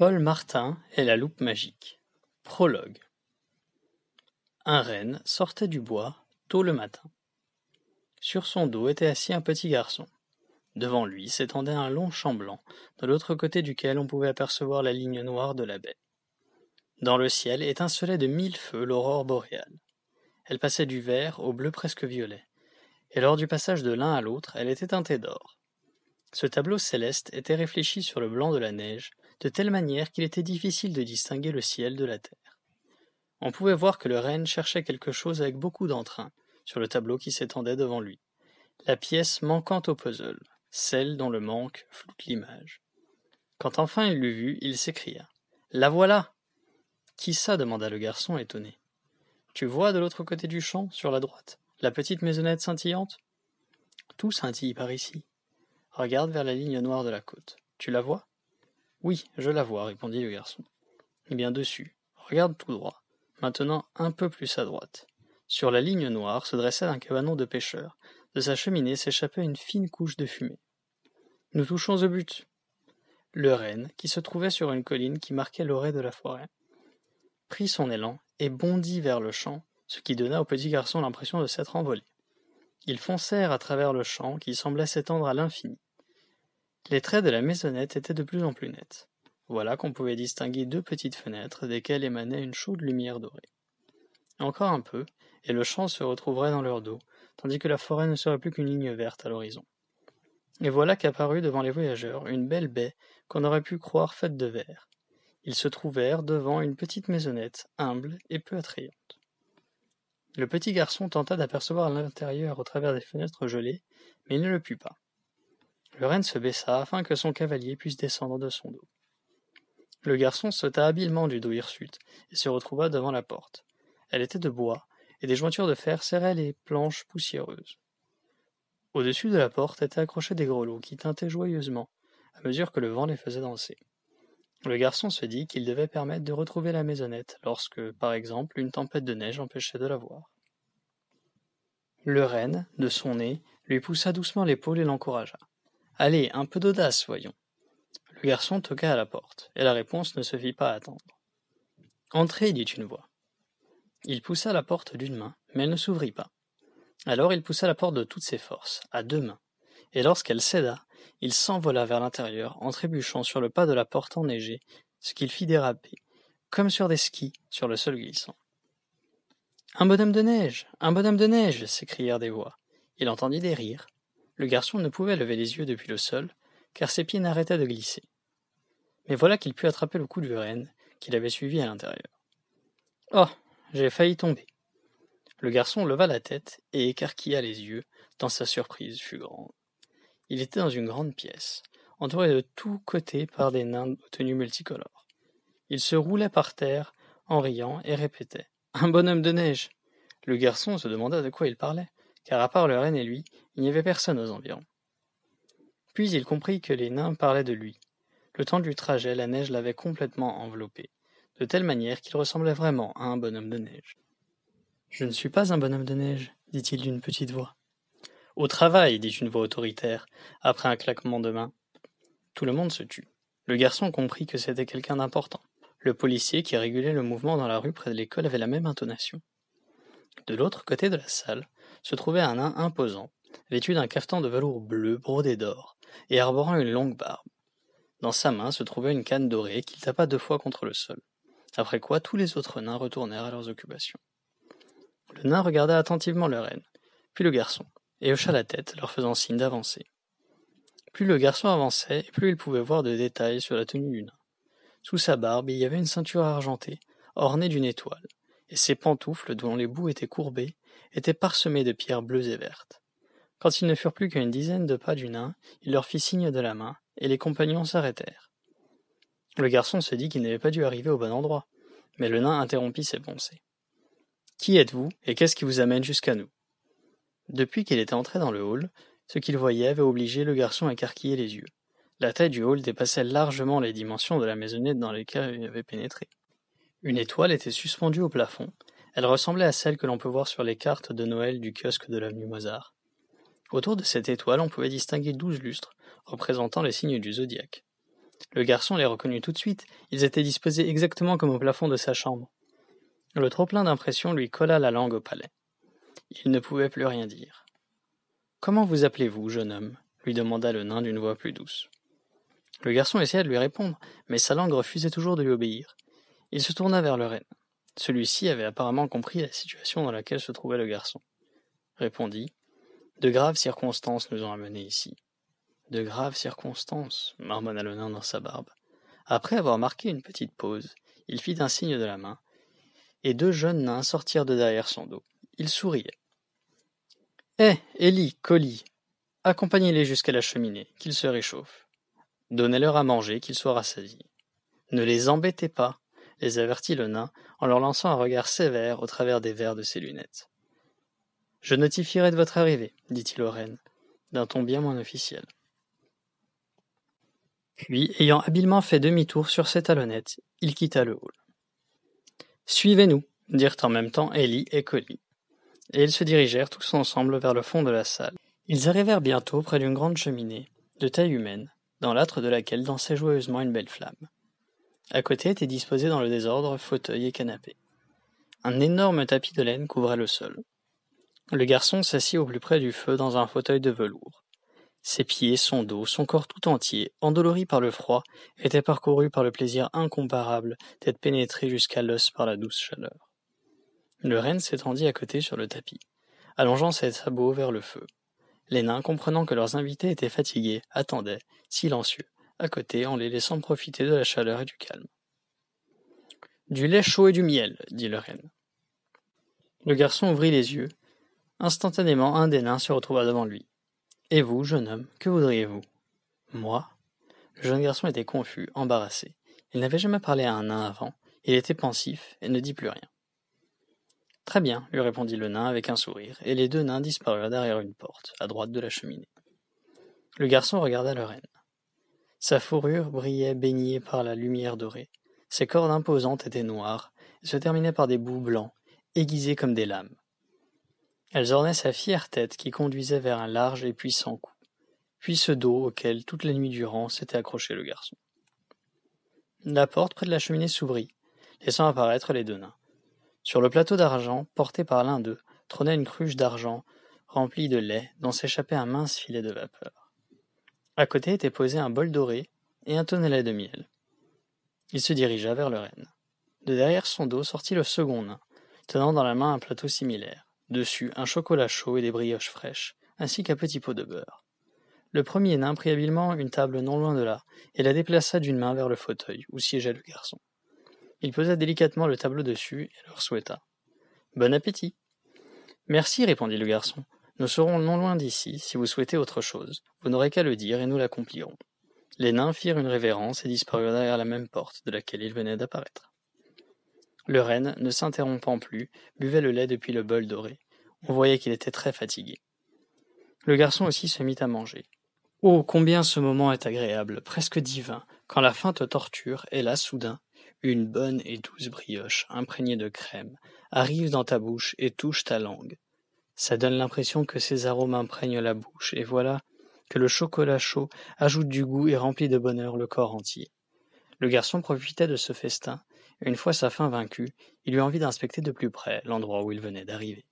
Paul Martin et la loupe magique. Prologue. Un renne sortait du bois tôt le matin. Sur son dos était assis un petit garçon. Devant lui s'étendait un long champ blanc, de l'autre côté duquel on pouvait apercevoir la ligne noire de la baie. Dans le ciel étincelait de 1000 feux l'aurore boréale. Elle passait du vert au bleu presque violet, et lors du passage de l'un à l'autre, elle était teintée d'or. Ce tableau céleste était réfléchi sur le blanc de la neige, de telle manière qu'il était difficile de distinguer le ciel de la terre. On pouvait voir que le renne cherchait quelque chose avec beaucoup d'entrain, sur le tableau qui s'étendait devant lui. La pièce manquant au puzzle, celle dont le manque floute l'image. Quand enfin il l'eut vue, il s'écria. « La voilà !»« Qui ça ?» demanda le garçon étonné. « Tu vois de l'autre côté du champ, sur la droite, la petite maisonnette scintillante ?»« Tout scintille par ici. » Regarde vers la ligne noire de la côte. Tu la vois ? Oui, je la vois, répondit le garçon. Eh bien dessus, regarde tout droit. Maintenant un peu plus à droite. Sur la ligne noire se dressait un cabanon de pêcheur. De sa cheminée s'échappait une fine couche de fumée. Nous touchons au but. Le renne, qui se trouvait sur une colline qui marquait l'orée de la forêt, prit son élan et bondit vers le champ, ce qui donna au petit garçon l'impression de s'être envolé. Ils foncèrent à travers le champ qui semblait s'étendre à l'infini. Les traits de la maisonnette étaient de plus en plus nets. Voilà qu'on pouvait distinguer 2 petites fenêtres desquelles émanait une chaude lumière dorée. Encore un peu, et le champ se retrouverait dans leur dos, tandis que la forêt ne serait plus qu'une ligne verte à l'horizon. Et voilà qu'apparut devant les voyageurs une belle baie qu'on aurait pu croire faite de verre. Ils se trouvèrent devant une petite maisonnette, humble et peu attrayante. Le petit garçon tenta d'apercevoir l'intérieur au travers des fenêtres gelées, mais il ne le put pas. Le renne se baissa afin que son cavalier puisse descendre de son dos. Le garçon sauta habilement du dos hirsute et se retrouva devant la porte. Elle était de bois, et des jointures de fer serraient les planches poussiéreuses. Au-dessus de la porte étaient accrochés des grelots qui tintaient joyeusement, à mesure que le vent les faisait danser. Le garçon se dit qu'il devait permettre de retrouver la maisonnette lorsque, par exemple, une tempête de neige empêchait de la voir. Le renne, de son nez, lui poussa doucement l'épaule et l'encouragea. « Allez, un peu d'audace, voyons. » Le garçon toqua à la porte, et la réponse ne se fit pas attendre. « Entrez, dit une voix. » Il poussa la porte d'une main, mais elle ne s'ouvrit pas. Alors il poussa la porte de toutes ses forces, à 2 mains, et lorsqu'elle céda, il s'envola vers l'intérieur en trébuchant sur le pas de la porte enneigée, ce qu'il fit déraper, comme sur des skis, sur le sol glissant. « Un bonhomme de neige! Un bonhomme de neige !» s'écrièrent des voix. Il entendit des rires. Le garçon ne pouvait lever les yeux depuis le sol, car ses pieds n'arrêtaient de glisser. Mais voilà qu'il put attraper le cou du renne, qu'il avait suivi à l'intérieur. « Oh, j'ai failli tomber !» Le garçon leva la tête et écarquilla les yeux, tant sa surprise fut grande. Il était dans une grande pièce, entouré de tous côtés par des nains aux tenues multicolores. Il se roulait par terre, en riant, et répétait « Un bonhomme de neige !» Le garçon se demanda de quoi il parlait, car à part le renne et lui, il n'y avait personne aux environs. Puis il comprit que les nains parlaient de lui. Le temps du trajet, la neige l'avait complètement enveloppé, de telle manière qu'il ressemblait vraiment à un bonhomme de neige. « Je ne suis pas un bonhomme de neige, » dit-il d'une petite voix. « Au travail, » dit une voix autoritaire, après un claquement de mains. Tout le monde se tut. Le garçon comprit que c'était quelqu'un d'important. Le policier qui régulait le mouvement dans la rue près de l'école avait la même intonation. De l'autre côté de la salle se trouvait un nain imposant, vêtu d'un cafetan de velours bleu brodé d'or, et arborant une longue barbe. Dans sa main se trouvait une canne dorée qu'il tapa 2 fois contre le sol, après quoi tous les autres nains retournèrent à leurs occupations. Le nain regarda attentivement le renne, puis le garçon, et hocha la tête, leur faisant signe d'avancer. Plus le garçon avançait, et plus il pouvait voir de détails sur la tenue du nain. Sous sa barbe, il y avait une ceinture argentée, ornée d'une étoile, et ses pantoufles, dont les bouts étaient courbés, étaient parsemées de pierres bleues et vertes. Quand ils ne furent plus qu'à une dizaine de pas du nain, il leur fit signe de la main, et les compagnons s'arrêtèrent. Le garçon se dit qu'il n'avait pas dû arriver au bon endroit, mais le nain interrompit ses pensées. « Qui êtes-vous, et qu'est-ce qui vous amène jusqu'à nous ?» Depuis qu'il était entré dans le hall, ce qu'il voyait avait obligé le garçon à écarquiller les yeux. La taille du hall dépassait largement les dimensions de la maisonnette dans laquelle il avait pénétré. Une étoile était suspendue au plafond. Elle ressemblait à celle que l'on peut voir sur les cartes de Noël du kiosque de l'avenue Mozart. Autour de cette étoile, on pouvait distinguer 12 lustres, représentant les signes du zodiaque. Le garçon les reconnut tout de suite, ils étaient disposés exactement comme au plafond de sa chambre. Le trop-plein d'impression lui colla la langue au palais. Il ne pouvait plus rien dire. « Comment vous appelez-vous, jeune homme » lui demanda le nain d'une voix plus douce. Le garçon essaya de lui répondre, mais sa langue refusait toujours de lui obéir. Il se tourna vers le renne. Celui-ci avait apparemment compris la situation dans laquelle se trouvait le garçon. Répondit « De graves circonstances nous ont amenés ici. » De graves circonstances, marmonna le nain dans sa barbe. Après avoir marqué une petite pause, il fit un signe de la main, et 2 jeunes nains sortirent de derrière son dos. Ils souriaient. « Hé, Élie, Collie, accompagnez-les jusqu'à la cheminée, qu'ils se réchauffent. Donnez-leur à manger, qu'ils soient rassasiés. Ne les embêtez pas, les avertit le nain en leur lançant un regard sévère au travers des verres de ses lunettes. Je notifierai de votre arrivée, dit-il au renne, d'un ton bien moins officiel. Puis, ayant habilement fait demi-tour sur ses talonnettes, il quitta le hall. « Suivez-nous » dirent en même temps Élie et Collie, et ils se dirigèrent tous ensemble vers le fond de la salle. Ils arrivèrent bientôt près d'une grande cheminée, de taille humaine, dans l'âtre de laquelle dansait joyeusement une belle flamme. À côté étaient disposés dans le désordre fauteuils et canapés. Un énorme tapis de laine couvrait le sol. Le garçon s'assit au plus près du feu dans un fauteuil de velours. Ses pieds, son dos, son corps tout entier, endolori par le froid, étaient parcourus par le plaisir incomparable d'être pénétré jusqu'à l'os par la douce chaleur. Le renne s'étendit à côté sur le tapis, allongeant ses sabots vers le feu. Les nains, comprenant que leurs invités étaient fatigués, attendaient, silencieux, à côté en les laissant profiter de la chaleur et du calme. « Du lait chaud et du miel, » dit le renne. Le garçon ouvrit les yeux. Instantanément, un des nains se retrouva devant lui. « Et vous, jeune homme, que voudriez-vous » ? « Moi » Le jeune garçon était confus, embarrassé. Il n'avait jamais parlé à un nain avant. Il était pensif et ne dit plus rien. « Très bien, » lui répondit le nain avec un sourire, et les 2 nains disparurent derrière une porte, à droite de la cheminée. Le garçon regarda le renne. Sa fourrure brillait baignée par la lumière dorée. Ses cordes imposantes étaient noires et se terminaient par des bouts blancs, aiguisés comme des lames. Elles ornaient sa fière tête qui conduisait vers un large et puissant cou, puis ce dos auquel, toute la nuit durant, s'était accroché le garçon. La porte près de la cheminée s'ouvrit, laissant apparaître les 2 nains. Sur le plateau d'argent, porté par l'un d'eux, trônait une cruche d'argent remplie de lait dont s'échappait un mince filet de vapeur. À côté était posé un bol doré et un tonnelet de miel. Il se dirigea vers le renne. De derrière son dos sortit le second nain, tenant dans la main un plateau similaire. Dessus, un chocolat chaud et des brioches fraîches, ainsi qu'un petit pot de beurre. Le premier nain prit habilement une table non loin de là, et la déplaça d'une main vers le fauteuil, où siégeait le garçon. Il posa délicatement le tableau dessus et leur souhaita. « Bon appétit !»« Merci, répondit le garçon. Nous serons non loin d'ici, si vous souhaitez autre chose. Vous n'aurez qu'à le dire et nous l'accomplirons. » Les nains firent une révérence et disparurent derrière la même porte de laquelle ils venaient d'apparaître. Le renne, ne s'interrompant plus, buvait le lait depuis le bol doré. On voyait qu'il était très fatigué. Le garçon aussi se mit à manger. Oh, combien ce moment est agréable, presque divin, quand la faim te torture, et là, soudain, une bonne et douce brioche, imprégnée de crème, arrive dans ta bouche et touche ta langue. Ça donne l'impression que ces arômes imprègnent la bouche, et voilà que le chocolat chaud ajoute du goût et remplit de bonheur le corps entier. Le garçon profitait de ce festin, et une fois sa faim vaincue, il eut envie d'inspecter de plus près l'endroit où il venait d'arriver.